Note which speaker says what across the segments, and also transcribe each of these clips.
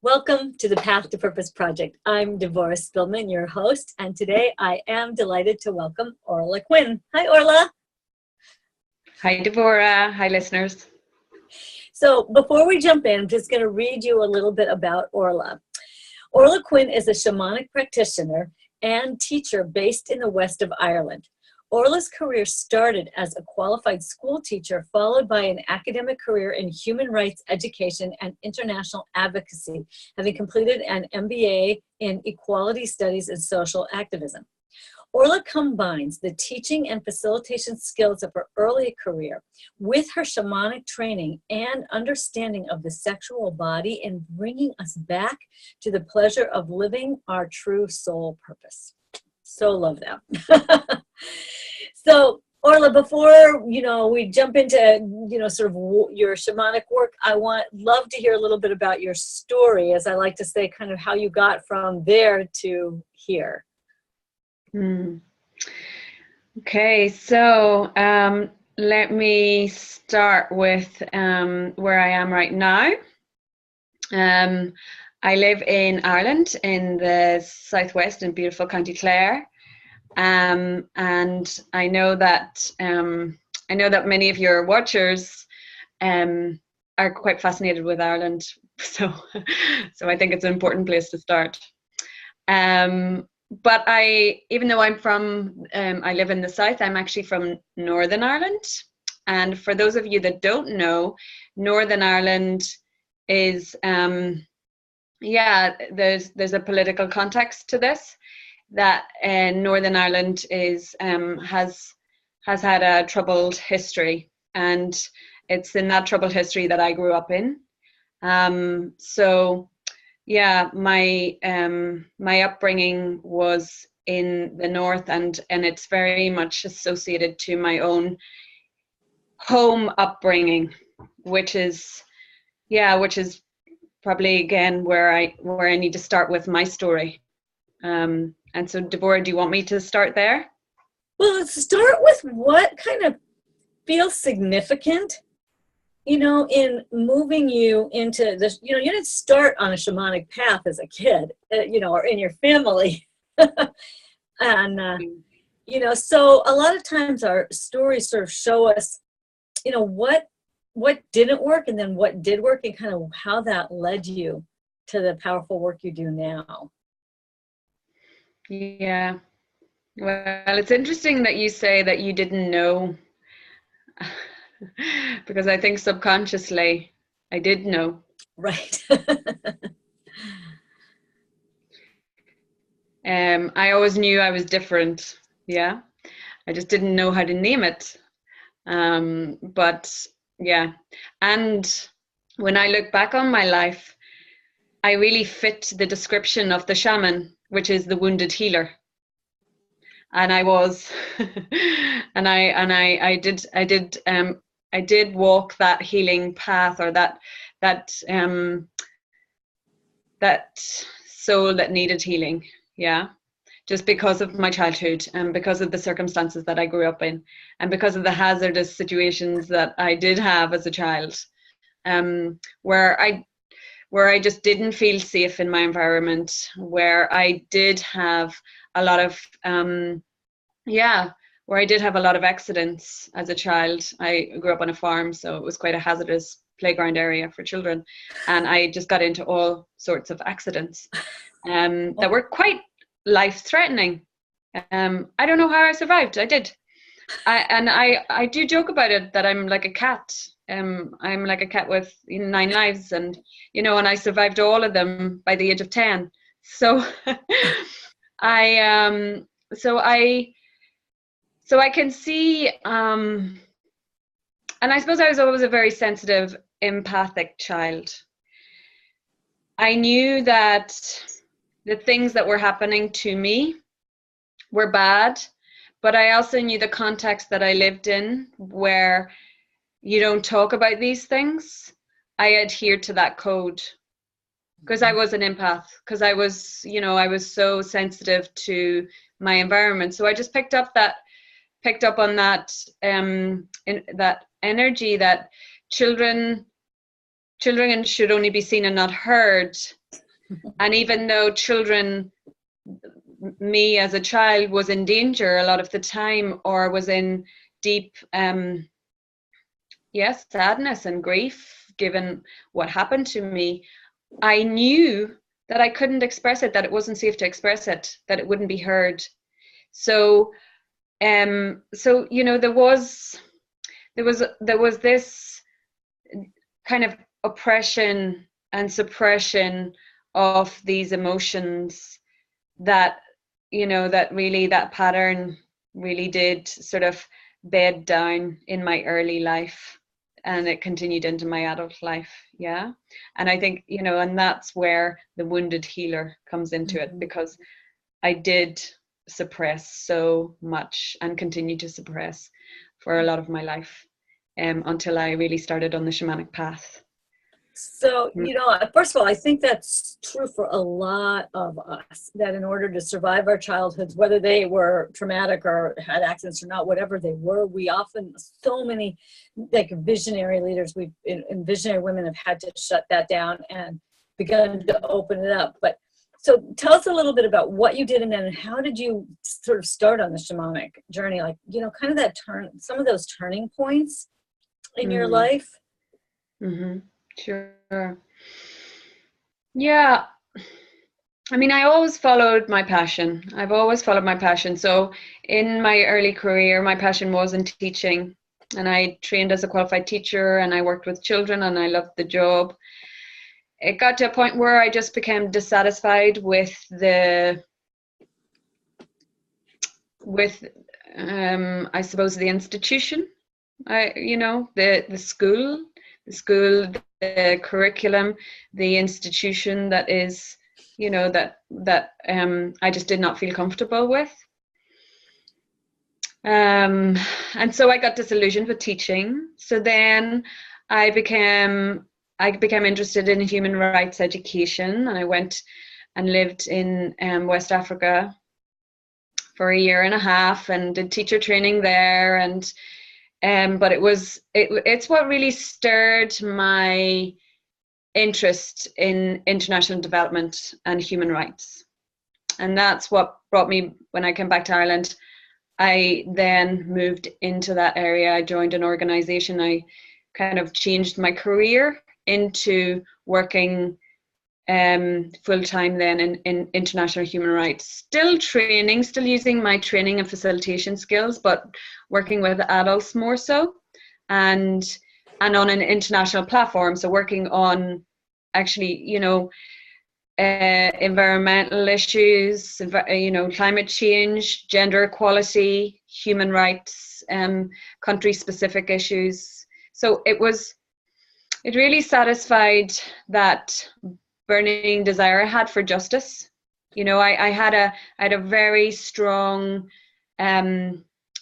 Speaker 1: Welcome to the Path to Purpose Project. I'm Deborah Spillman, your host, and today I am delighted to welcome Orla Quinn. Hi, Orla.
Speaker 2: Hi, Deborah. Hi, listeners.
Speaker 1: So before we jump in, I'm just going to read you a little bit about Orla. Orla Quinn is a shamanic practitioner and teacher based in the west of Ireland. Orla's career started as a qualified school teacher, followed by an academic career in human rights education and international advocacy, having completed an MBA in equality studies and social activism. Orla combines the teaching and facilitation skills of her early career with her shamanic training and understanding of the sexual body and bringing us back to the pleasure of living our true soul purpose. So love that. So Orla, before we jump into sort of your shamanic work, love to hear a little bit about your story, as I like to say, kind of how you got from there to here.
Speaker 2: Okay, so let me start with where I am right now. I live in Ireland, in the southwest, in beautiful County Clare, and I know that many of your watchers are quite fascinated with Ireland, so I think it's an important place to start. But even though I live in the south, I'm actually from Northern Ireland. And for those of you that don't know, Northern Ireland is, there's a political context to this, that Northern Ireland has had a troubled history. And it's in that troubled history that I grew up in. Yeah, my upbringing was in the north, and it's very much associated to my own home upbringing, which is probably again where I need to start with my story. And so, Deborah, do you want me to start there?
Speaker 1: Well, let's start with what kind of feels significant in moving you into this. You didn't start on a shamanic path as a kid, or in your family. And, so a lot of times our stories sort of show us, what didn't work and then what did work, and kind of how that led you to the powerful work you do now.
Speaker 2: Yeah. Well, it's interesting that you say that you didn't know. Because I think subconsciously I did know.
Speaker 1: Right.
Speaker 2: I always knew I was different. Yeah. I just didn't know how to name it. But yeah. And when I look back on my life, I really fit the description of the shaman, which is the wounded healer. And I was, and I did walk that healing path, or that soul that needed healing. Yeah, just because of my childhood and because of the circumstances that I grew up in, and because of the hazardous situations that I did have as a child, where I just didn't feel safe in my environment, where I did have a lot of where I did have a lot of accidents as a child. I grew up on a farm, so it was quite a hazardous playground area for children, and I just got into all sorts of accidents that were quite life-threatening. I don't know how I survived. I did. I do joke about it, that I'm like a cat. I'm like a cat with 9 lives, and and I survived all of them by the age of 10. So So I can see, and I suppose I was always a very sensitive, empathic child. I knew that the things that were happening to me were bad, but I also knew the context that I lived in, where you don't talk about these things. I adhered to that code because I was an empath, because I was so sensitive to my environment. So I just picked up on that that energy that children should only be seen and not heard, And even though me as a child was in danger a lot of the time, or was in deep sadness and grief given what happened to me, I knew that I couldn't express it, that it wasn't safe to express it, that it wouldn't be heard. So there was this kind of oppression and suppression of these emotions that that pattern really did sort of bed down in my early life, and it continued into my adult life. Yeah. And I think, and that's where the wounded healer comes into it, because I did suppress so much and continue to suppress for a lot of my life, until I really started on the shamanic path.
Speaker 1: So, first of all, I think that's true for a lot of us, that in order to survive our childhoods, whether they were traumatic or had accidents or not, whatever they were, we often, so many like visionary leaders, and visionary women have had to shut that down and begun to open it up. But so tell us a little bit about what you did, and then how did you sort of start on the shamanic journey? Like, kind of that some of those turning points in your life.
Speaker 2: Mm-hmm. Sure. Yeah. I mean, I always followed my passion. I've always followed my passion. So in my early career, my passion was in teaching, and I trained as a qualified teacher, and I worked with children, and I loved the job. It got to a point where I just became dissatisfied with I suppose the institution, the school, the curriculum, the institution that is, that I just did not feel comfortable with. And so I got disillusioned with teaching. So then I became interested in human rights education, and I went and lived in West Africa for a year and a half and did teacher training there. And but it's what really stirred my interest in international development and human rights. And that's what brought me, when I came back to Ireland, I then moved into that area. I joined an organization. I kind of changed my career into working full-time then in international human rights, still using my training and facilitation skills, but working with adults more so, and on an international platform. So working on actually, environmental issues, climate change, gender equality, human rights, country-specific issues. So it really satisfied that burning desire I had for justice. I had a very strong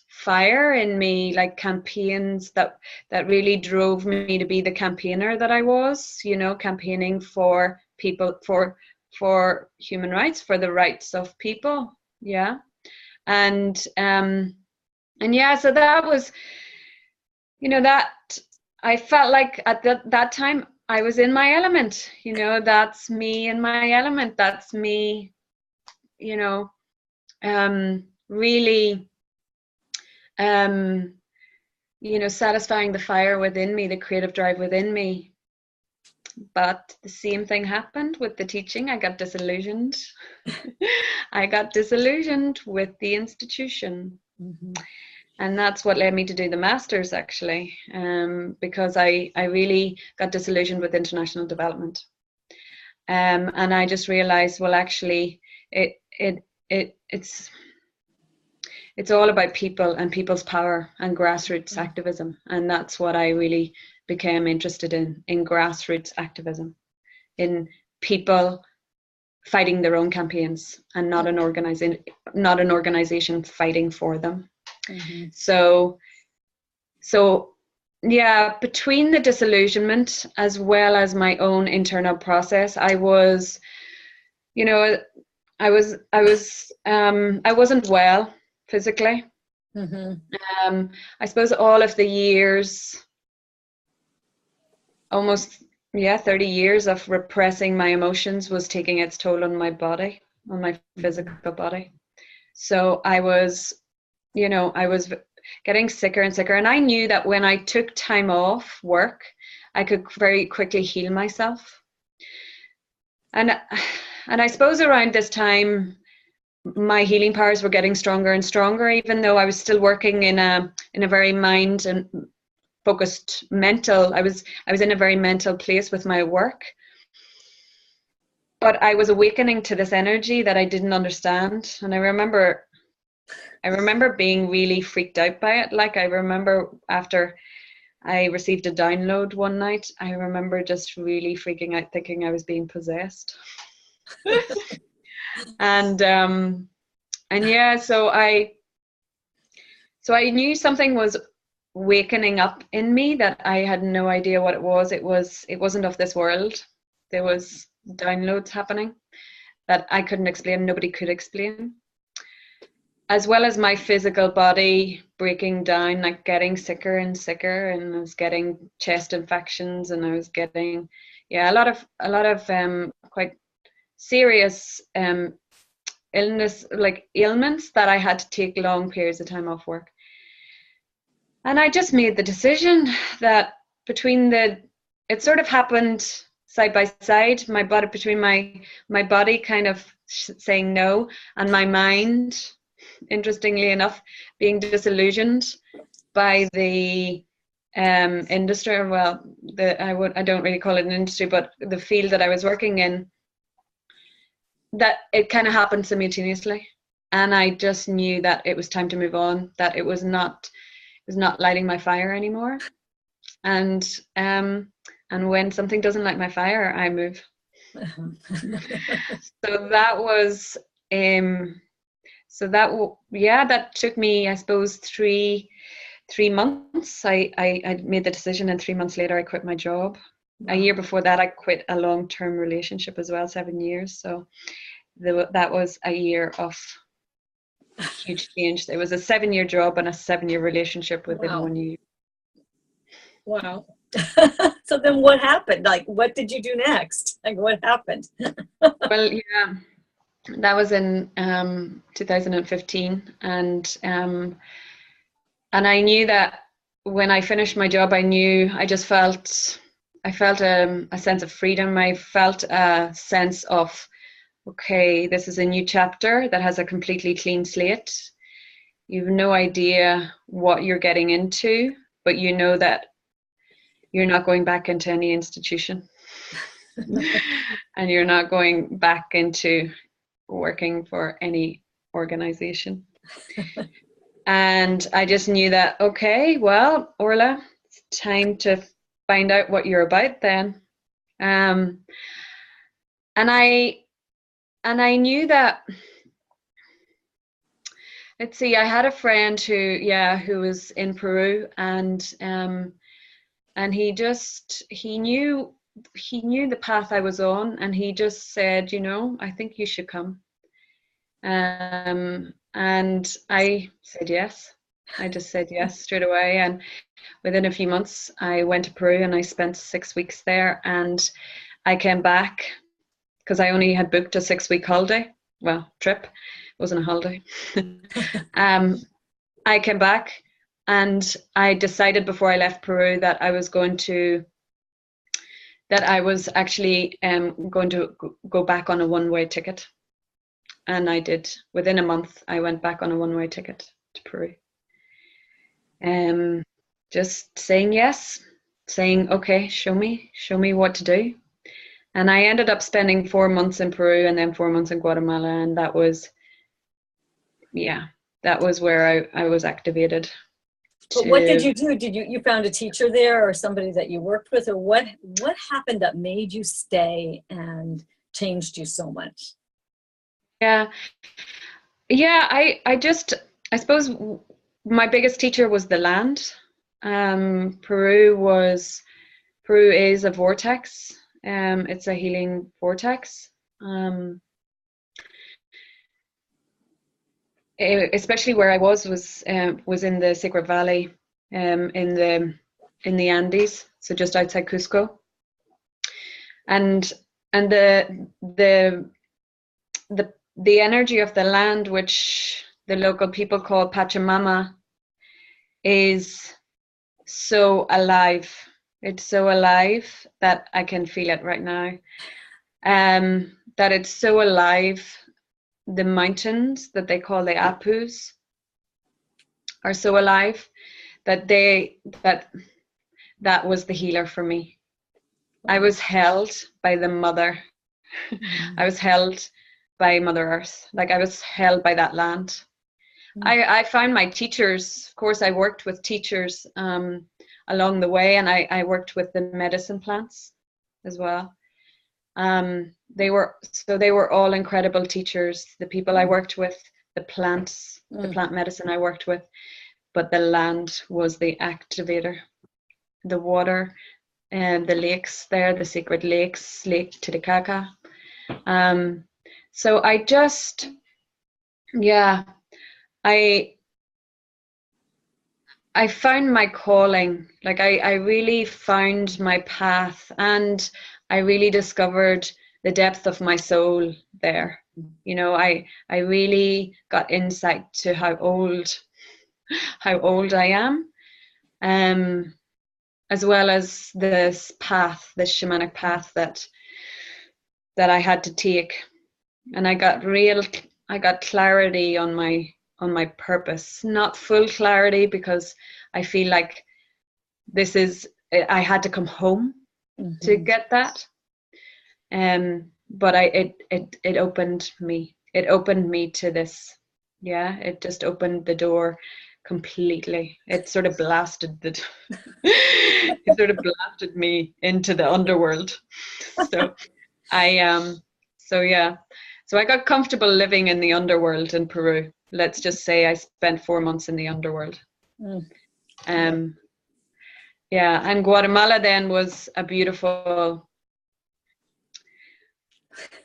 Speaker 2: fire in me, like campaigns that really drove me to be the campaigner that I was, campaigning for people, for human rights, for the rights of people. Yeah. And yeah, so that was, that I felt like at that time I was in my element. That's me in my element. That's me, really, satisfying the fire within me, the creative drive within me. But the same thing happened with the teaching. I got disillusioned. I got disillusioned with the institution. Mm-hmm. And that's what led me to do the master's, actually, because I really got disillusioned with international development. And I just realized, well, actually, it's all about people and people's power and grassroots activism. And that's what I really became interested in grassroots activism, in people fighting their own campaigns and not an organization fighting for them. Mm-hmm. So yeah, between the disillusionment as well as my own internal process, I was, I wasn't well physically. Mm-hmm. I suppose all of the years, almost yeah, 30 years of repressing my emotions was taking its toll on my body, on my physical body. So I was, I was getting sicker and sicker. And I knew that when I took time off work, I could very quickly heal myself. And I suppose around this time, my healing powers were getting stronger and stronger, even though I was still working in a very mind and focused mental. I was in a very mental place with my work. But I was awakening to this energy that I didn't understand. And I remember being really freaked out by it. Like, I remember after I received a download one night, I remember just really freaking out, thinking I was being possessed. and yeah, so I knew something was wakening up in me that I had no idea what it was. It wasn't of this world. There was downloads happening that I couldn't explain, nobody could explain. As well as my physical body breaking down, like getting sicker and sicker, and I was getting chest infections, and I was getting a lot of quite serious illness, like ailments that I had to take long periods of time off work. And I just made the decision that it sort of happened side by side, my body, between my body kind of saying no, and my mind, interestingly enough, being disillusioned by the industry, or well, I don't really call it an industry, but the field that I was working in, that it kind of happened simultaneously. And I just knew that it was time to move on, that it was not lighting my fire anymore. And when something doesn't light my fire, I move. So that was that took me, I suppose, three months. I made the decision, and 3 months later I quit my job. Wow. A year before that I quit a long-term relationship as well, 7 years. So that was a year of huge change. It was a 7-year job and a 7-year relationship within 1 year.
Speaker 1: Wow. So then what happened? Like, what did you do next? Like, what happened?
Speaker 2: Well, yeah, that was in 2015. And I knew that when I finished my job, I felt a sense of freedom. I felt a sense of, okay, this is a new chapter that has a completely clean slate. You've no idea what you're getting into, but you know that you're not going back into any institution. And you're not going back into working for any organization. And I just knew that, okay, well, Orla, it's time to find out what you're about then. And I knew that, let's see, I had a friend who was in Peru, and he knew the path I was on, and he just said, I think you should come. And I said yes. I just said yes straight away. And within a few months, I went to Peru, and I spent 6 weeks there. And I came back because I only had booked a 6-week holiday. Well, trip. It wasn't a holiday. I came back, and I decided before I left Peru that I was actually going to go back on a one-way ticket. And I did. Within a month, I went back on a one-way ticket to Peru. Just saying yes, saying, okay, show me what to do. And I ended up spending 4 months in Peru and then 4 months in Guatemala. And that was where I was activated.
Speaker 1: But what did you do? Did you found a teacher there, or somebody that you worked with, or what happened that made you stay and changed you so much?
Speaker 2: Yeah, I suppose my biggest teacher was the land. Peru is a vortex. It's a healing vortex. Especially where I was in the Sacred Valley, in the Andes, so just outside Cusco. and the the energy of the land, which the local people call Pachamama, is so alive. It's so alive that I can feel it right now. That it's so alive. The mountains that they call the Apus are so alive that that was the healer for me. I was held by the mother. I was held by Mother Earth. Like, I was held by that land. I found my teachers, of course, I worked with teachers along the way, and I worked with the medicine plants as well. They were all incredible teachers, the people I worked with, the plants, the plant medicine I worked with, but the land was the activator. The water and the lakes there, the sacred lakes, Lake Titicaca. So I just, yeah, I found my calling. Like, I really found my path, and I really discovered the depth of my soul there. You know, I really got insight to how old I am, as well as this path, this shamanic path that I had to take. And I got clarity on my purpose. Not full clarity, because I feel like I had to come home to get that. But it opened me. It opened me to this. Yeah, it just opened the door completely. It sort of blasted it sort of blasted me into the underworld. So so I got comfortable living in the underworld in Peru. Let's just say I spent 4 months in the underworld. And Guatemala then was a beautiful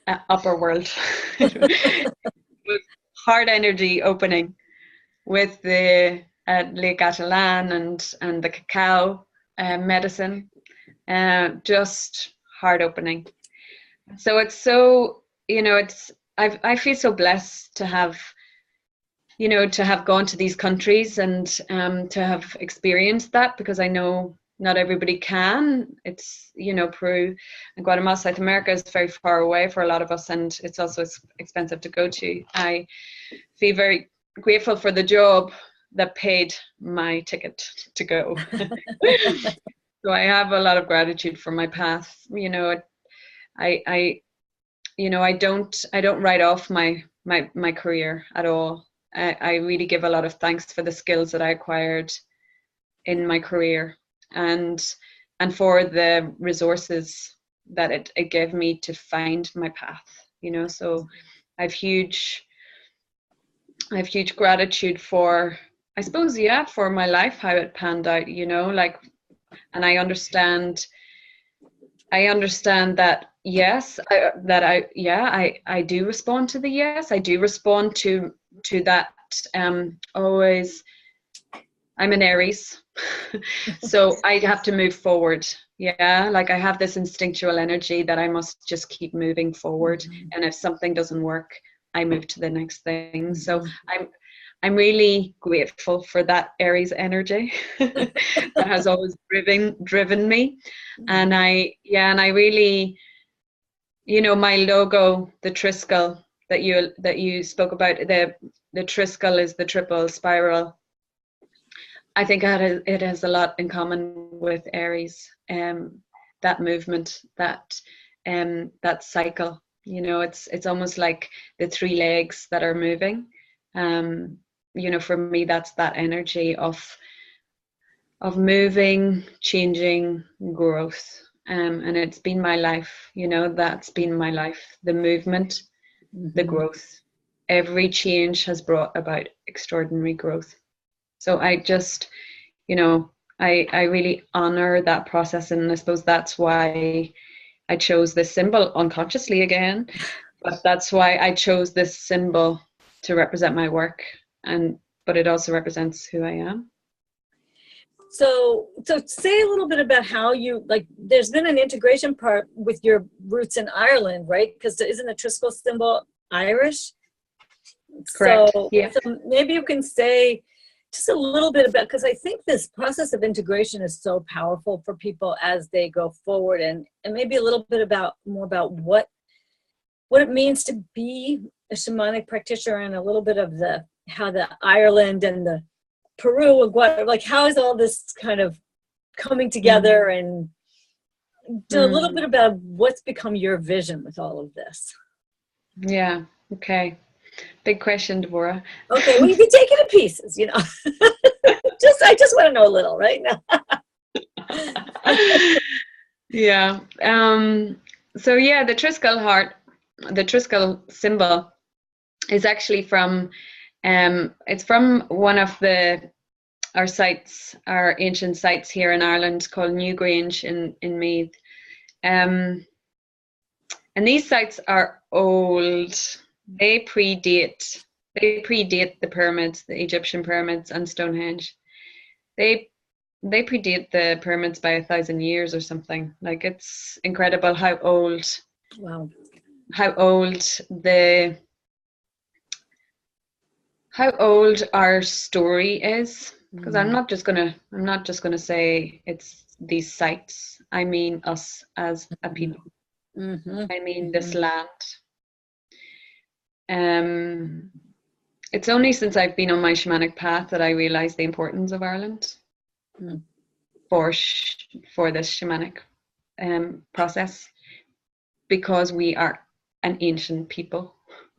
Speaker 2: upper world. It was hard energy opening with the Lake Catalan and the cacao medicine, just heart opening. So it's so, I feel so blessed to have, to have gone to these countries and to have experienced that, because I know not everybody can. It's, Peru and Guatemala, South America is very far away for a lot of us, and it's also expensive to go to. I feel very grateful for the job that paid my ticket to go. So I have a lot of gratitude for my path. I don't write off my career at all. I really give a lot of thanks for the skills that I acquired in my career, and for the resources that it gave me to find my path. So I have huge gratitude for, I suppose, for my life, how it panned out. And I understand that, yes, I do respond to the yes. I do respond to that. Always, I'm an Aries, so I have to move forward. Yeah, like, I have this instinctual energy that I must just keep moving forward. And if something doesn't work, I move to the next thing. So I'm really grateful for that Aries energy that has always driven me. And I really, my logo, the Triskel that you spoke about, the Triskel is the triple spiral. I think it has a lot in common with Aries. That movement, that cycle. It's almost like the 3 legs that are moving. For me, that's that energy of moving, changing, growth. And it's been my life, that's been my life, the movement, the growth. Every change has brought about extraordinary growth. So I just, I really honor that process. And I suppose that's why I chose this symbol unconsciously again, but that's why I chose this symbol to represent my work. But it also represents who I am.
Speaker 1: So say a little bit about how you, like, there's been an integration part with your roots in Ireland, right? Because isn't the Triskel symbol Irish?
Speaker 2: Correct.
Speaker 1: So,
Speaker 2: Yeah.
Speaker 1: so maybe you can say just a little bit about, because I think this process of integration is so powerful for people as they go forward, and maybe a little bit about more about what it means to be a shamanic practitioner, and a little bit of the how the Ireland and the Peru and Guatemala, like how is all this kind of coming together, and do a little bit about what's become your vision with all of this.
Speaker 2: Yeah. Okay. Big question, Deborah.
Speaker 1: Okay, well, you can take it in pieces, you know. I just want to know a little right now.
Speaker 2: Yeah. So yeah, the Triskel heart, the Triskel symbol is actually from, it's from one of our sites, our ancient sites here in Ireland called Newgrange in Meath. And these sites are old. They predate the pyramids, the Egyptian pyramids and Stonehenge. They predate the pyramids by 1,000 years or something. Like, it's incredible how old.
Speaker 1: Wow.
Speaker 2: How old our story is. Because I'm not just gonna say it's these sites. I mean us as a people. I mean this land. It's only since I've been on my shamanic path that I realized the importance of Ireland for this shamanic process, because we are an ancient people,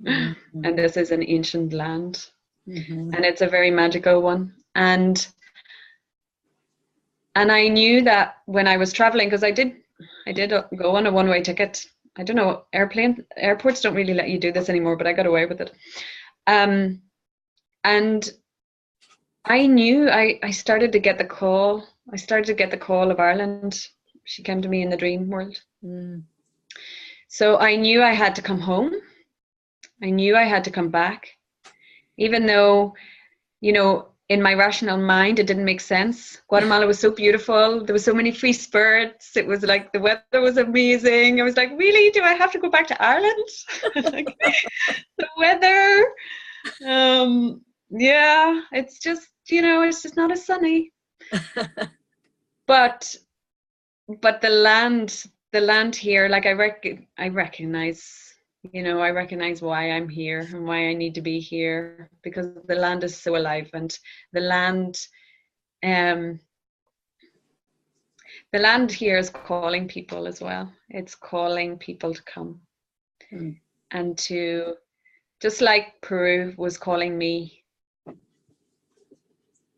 Speaker 2: and this is an ancient land, and it's a very magical one. And I knew that when I was traveling, because I did go on a one-way ticket. I don't know, airports don't really let you do this anymore, but I got away with it. And I knew I started to get the call. I started to get the call of Ireland. She came to me in the dream world. So I knew I had to come home. I knew I had to come back, even though, you know, in my rational mind, it didn't make sense. Guatemala was so beautiful. There were so many free spirits. It was like, the weather was amazing. I was like, really? Do I have to go back to Ireland? Like, the weather. Yeah, it's just, you know, it's just not as sunny. But the land here, like, I recognize, you know, I recognize why I'm here and why I need to be here, because the land is so alive, and the land here is calling people as well. It's calling people to come and to, just like Peru was calling me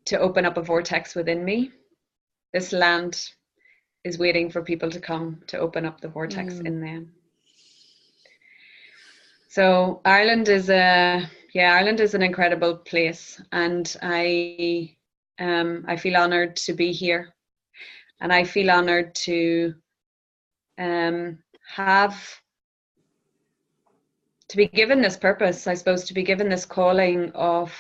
Speaker 2: to open up a vortex within me, this land is waiting for people to come to open up the vortex in them. So Ireland is an incredible place, and I feel honored to be here, and I feel honored to be given this purpose, I suppose, to be given this calling of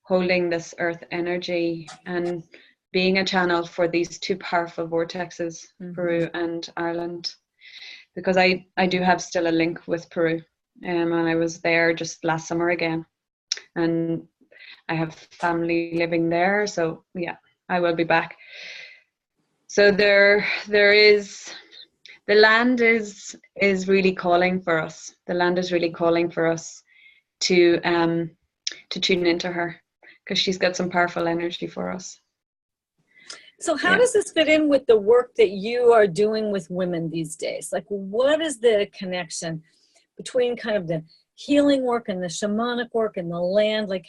Speaker 2: holding this earth energy and being a channel for these two powerful vortexes, Peru and Ireland, because I do have still a link with Peru. And I was there just last summer again, and I have family living there, so yeah, I will be back. So there is, the land is really calling for us. The land is really calling for us to tune into her, because she's got some powerful energy for us.
Speaker 1: So how does this fit in with the work that you are doing with women these days? Like, what is the connection between kind of the healing work and the shamanic work and the land? Like,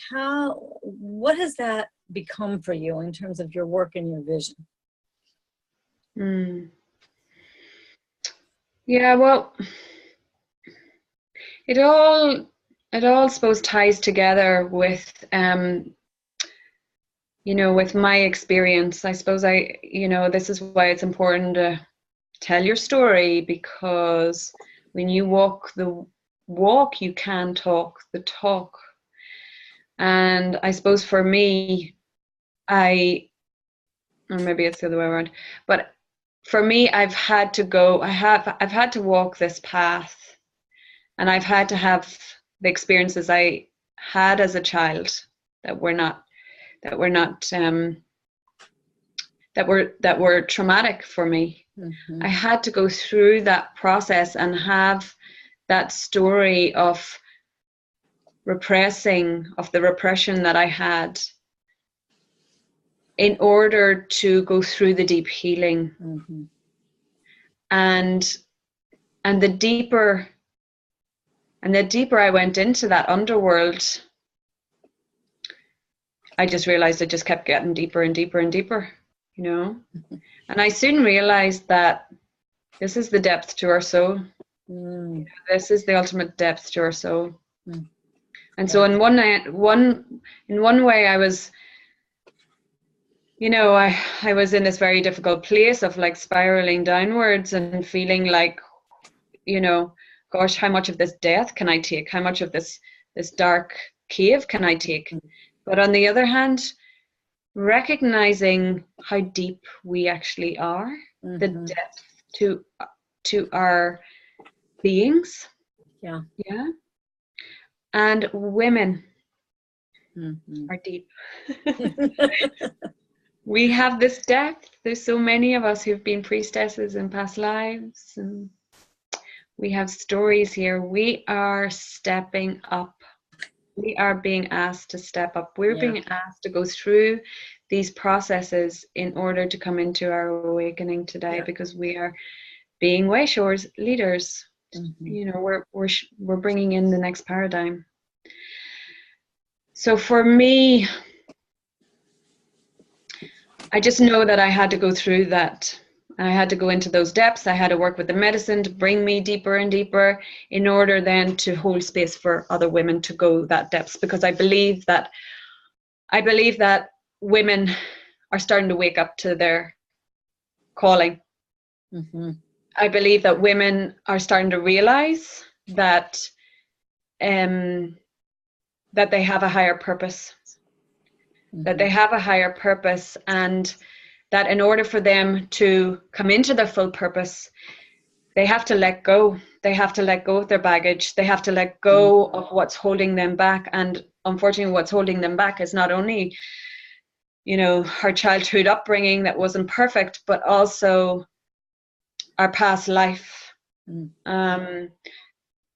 Speaker 1: what has that become for you in terms of your work and your vision?
Speaker 2: Yeah, well, it all suppose ties together with you know, with my experience. I suppose this is why it's important to tell your story, because when you walk the walk, you can talk the talk. And I suppose for me, I or maybe it's the other way around. But for me, I've had to walk this path, and I've had to have the experiences I had as a child that were traumatic for me.
Speaker 1: Mm-hmm.
Speaker 2: I had to go through that process and have that story of the repression that I had, in order to go through the deep healing.
Speaker 1: Mm-hmm.
Speaker 2: And the deeper I went into that underworld, I just realized it just kept getting deeper and deeper and deeper, you know.
Speaker 1: Mm-hmm.
Speaker 2: And I soon realized that this is the depth to our soul.
Speaker 1: Mm.
Speaker 2: This is the ultimate depth to our soul.
Speaker 1: Mm.
Speaker 2: And so in one way, I was, you know, I was in this very difficult place of like spiraling downwards and feeling like, you know, gosh, how much of this death can I take? How much of this dark cave can I take? But on the other hand, recognizing how deep we actually are,
Speaker 1: Mm-hmm.
Speaker 2: the depth to our beings.
Speaker 1: Yeah.
Speaker 2: Yeah. And women
Speaker 1: Mm-hmm.
Speaker 2: are deep. We have this depth. There's so many of us who've been priestesses in past lives, and we have stories here. We are stepping up. We are being asked to step up. We're being asked to go through these processes in order to come into our awakening today, because we are being way shores leaders. Mm-hmm. You know, we're bringing in the next paradigm. So for me, I just know that I had to go through that. I had to go into those depths. I had to work with the medicine to bring me deeper and deeper, in order then to hold space for other women to go that depths, because I believe that women are starting to wake up to their calling. Mm-hmm. I believe that women are starting to realize that that they have a higher purpose. Mm-hmm. That they have a higher purpose, and that in order for them to come into their full purpose, they have to let go. They have to let go of their baggage. They have to let go of what's holding them back. And unfortunately, what's holding them back is not only, you know, our childhood upbringing that wasn't perfect, but also our past life,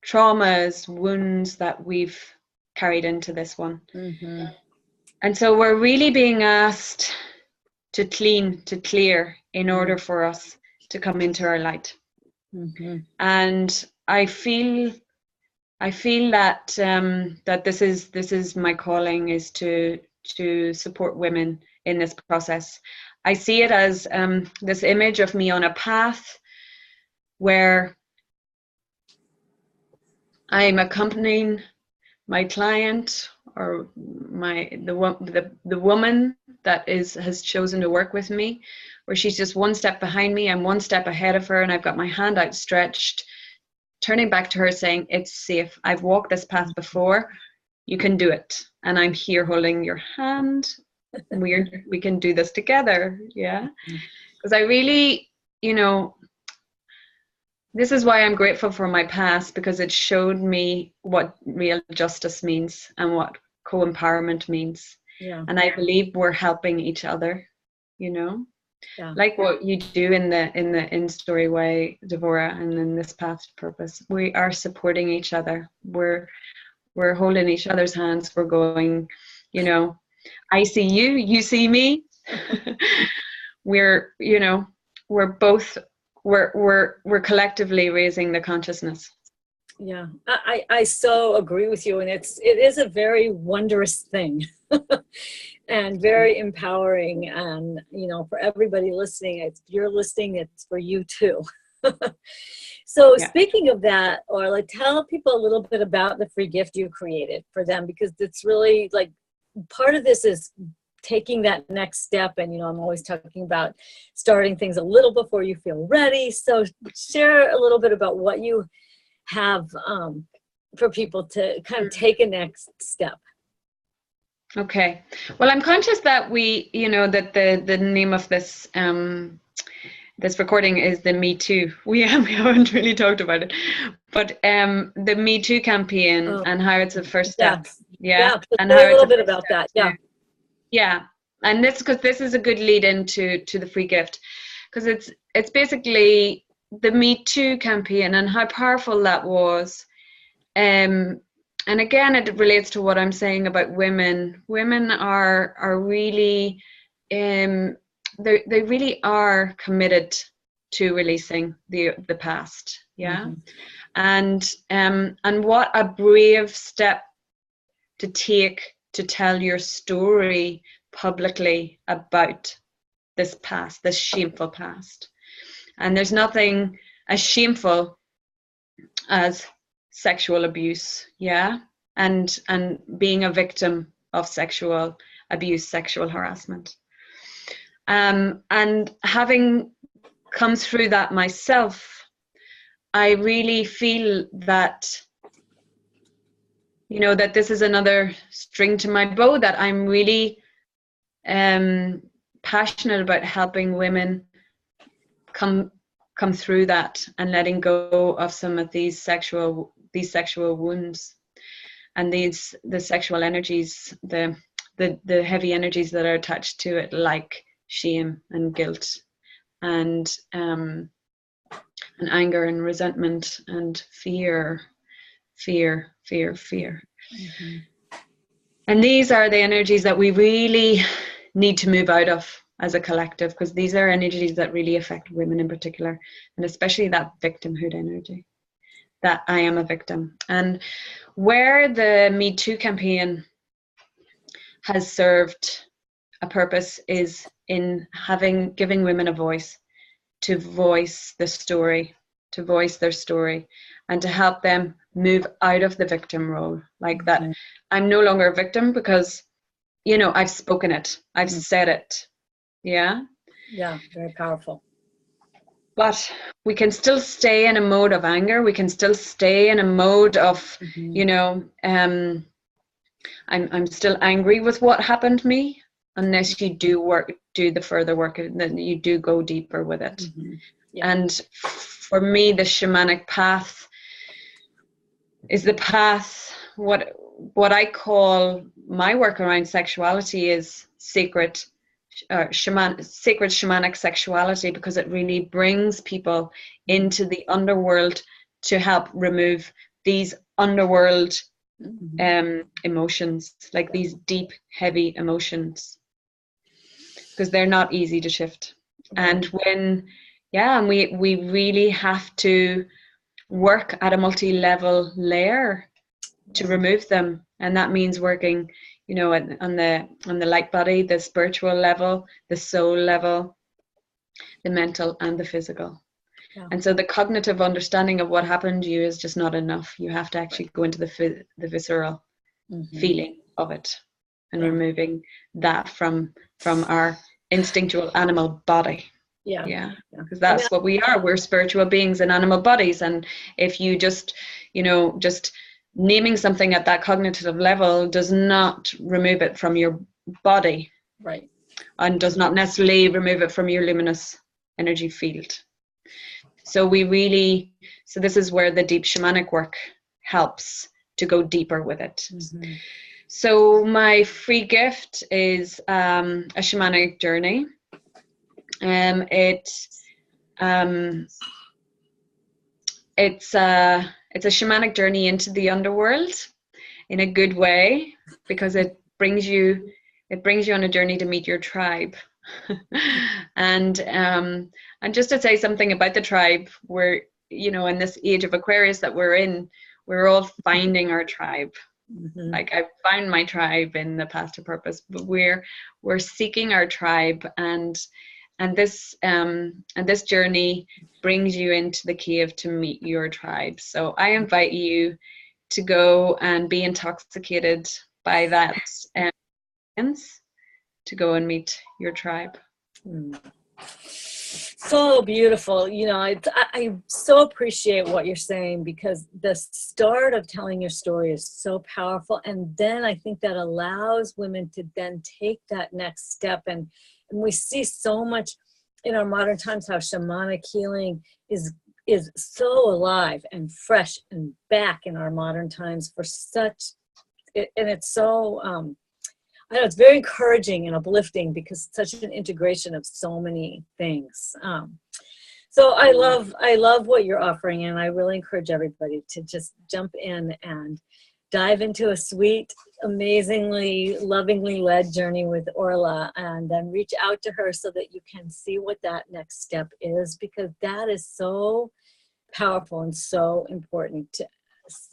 Speaker 2: traumas, wounds that we've carried into this one. Mm-hmm. And so we're really being asked to clean, to clear, in order for us to come into our light. Mm-hmm. And I feel that that this is my calling, is to support women in this process. I see it as this image of me on a path where I'm accompanying my client, or the woman that has chosen to work with me, where she's just one step behind me, I'm one step ahead of her, and I've got my hand outstretched, turning back to her saying, it's safe. I've walked this path before. You can do it. And I'm here holding your hand. We can do this together. Yeah. Because I really, you know, this is why I'm grateful for my past, because it showed me what real justice means and what co-empowerment means. Yeah. And I believe we're helping each other, you know. Yeah. Like what you do in the InStory way, Devorah, and in this path to purpose. We are supporting each other. We're holding each other's hands. We're going, you know, I see you, you see me. We're, you know, we're both, we're collectively raising the consciousness.
Speaker 1: Yeah, I so agree with you, and it is a very wondrous thing. And very empowering, and you know, for everybody listening, if you're listening, it's for you too. So speaking of that, Orla, tell people a little bit about the free gift you created for them, because it's really like part of this is taking that next step. And you know, I'm always talking about starting things a little before you feel ready. So share a little bit about what you have for people to kind of take a next step.
Speaker 2: Okay. Well, I'm conscious that that the name of this this recording is the Me Too. We haven't really talked about it, but the Me Too campaign and how it's a first step.
Speaker 1: Yeah.
Speaker 2: And
Speaker 1: Say
Speaker 2: how
Speaker 1: a
Speaker 2: it's
Speaker 1: little
Speaker 2: a
Speaker 1: bit
Speaker 2: first
Speaker 1: about
Speaker 2: step
Speaker 1: that.
Speaker 2: to,
Speaker 1: Yeah.
Speaker 2: yeah. And because this is a good lead into the free gift, because it's basically the Me Too campaign and how powerful that was. And again, it relates to what I'm saying about women. Women are really, they really are committed to releasing the past. Yeah. And what a brave step to take to tell your story publicly about this past, this shameful past. And there's nothing as shameful as sexual abuse, and being a victim of sexual abuse, sexual harassment. And having come through that myself, I really feel that that this is another string to my bow, that I'm really passionate about helping women come through that and letting go of some of these sexual wounds and the sexual energies, the heavy energies that are attached to it, like shame and guilt and anger and resentment and fear. And these are the energies that we really need to move out of as a collective, because these are energies that really affect women in particular, and especially that victimhood energy, that I am a victim. And where the Me Too campaign has served a purpose is in giving women a voice, to voice the story, to voice their story, and to help them move out of the victim role. Like that, I'm no longer a victim because, I've spoken it, I've said it. Yeah.
Speaker 1: Yeah, very powerful.
Speaker 2: But we can still stay in a mode of anger. We can still stay in a mode of, I'm still angry with what happened to me, unless you do the further work, and then you do go deeper with it. And for me, the shamanic path is the path, what I call my work around sexuality is sacred shamanic sexuality, because it really brings people into the underworld to help remove these underworld emotions, like these deep, heavy emotions, because they're not easy to shift. And and we really have to work at a multi-level layer to remove them. And that means working, on the light body, the spiritual level, the soul level, the mental and the physical. And so the cognitive understanding of what happened to you is just not enough. You have to actually go into the visceral feeling of it, and removing that from our instinctual animal body. Because that's what we are. We're spiritual beings in animal bodies. And if you just naming something at that cognitive level does not remove it from your body,
Speaker 1: right,
Speaker 2: and does not necessarily remove it from your luminous energy field. So this is where the deep shamanic work helps to go deeper with it. So my free gift is a shamanic journey. It's a shamanic journey into the underworld in a good way, because it brings you on a journey to meet your tribe. And just to say something about the tribe, we're, in this age of Aquarius that we're in, we're all finding our tribe. Like I found my tribe in the Path to Purpose, but we're seeking our tribe, and this journey brings you into the cave to meet your tribe. So I invite you to go and be intoxicated by that experience, to go and meet your tribe.
Speaker 1: So beautiful. You know, I so appreciate what you're saying, because the start of telling your story is so powerful. And then I think that allows women to then take that next step. And we see so much in our modern times how shamanic healing is so alive and fresh and back in our modern times for such, and it's so, I know it's very encouraging and uplifting, because it's such an integration of so many things. So I love what you're offering, and I really encourage everybody to just jump in and dive into a sweet, amazingly, lovingly led journey with Orla, and then reach out to her so that you can see what that next step is, because that is so powerful and so important to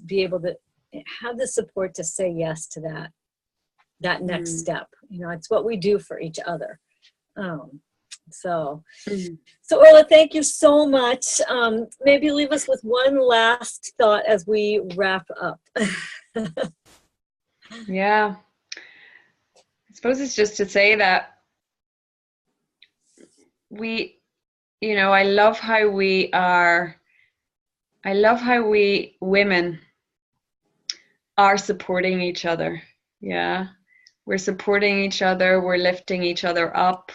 Speaker 1: be able to have the support to say yes to that next step. You know, it's what we do for each other. So Orla, thank you so much. Maybe leave us with one last thought as we wrap up.
Speaker 2: Yeah. I suppose it's just to say that I love how we women are supporting each other. Yeah. We're supporting each other. We're lifting each other up.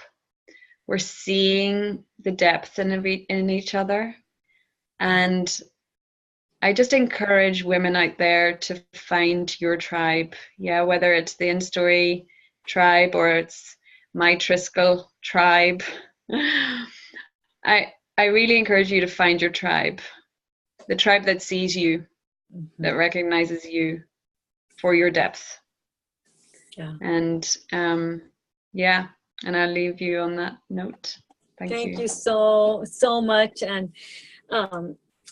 Speaker 2: We're seeing the depth in each other. And I just encourage women out there to find your tribe. Yeah, whether it's the InStory tribe or it's my Triskel tribe. I really encourage you to find your tribe. The tribe that sees you, that recognizes you for your depth.
Speaker 1: Yeah.
Speaker 2: And and I'll leave you on that note. Thank
Speaker 1: you so much. And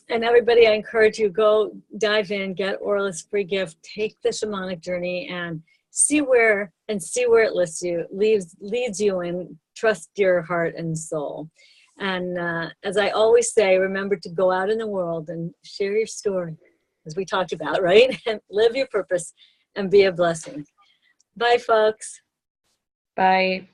Speaker 1: everybody, I encourage you, go dive in, get Orla's free gift, take the shamanic journey, and see where it leads you, and trust your heart and soul. And as I always say, remember to go out in the world and share your story, as we talked about, right? And live your purpose and be a blessing. Bye, folks.
Speaker 2: Bye.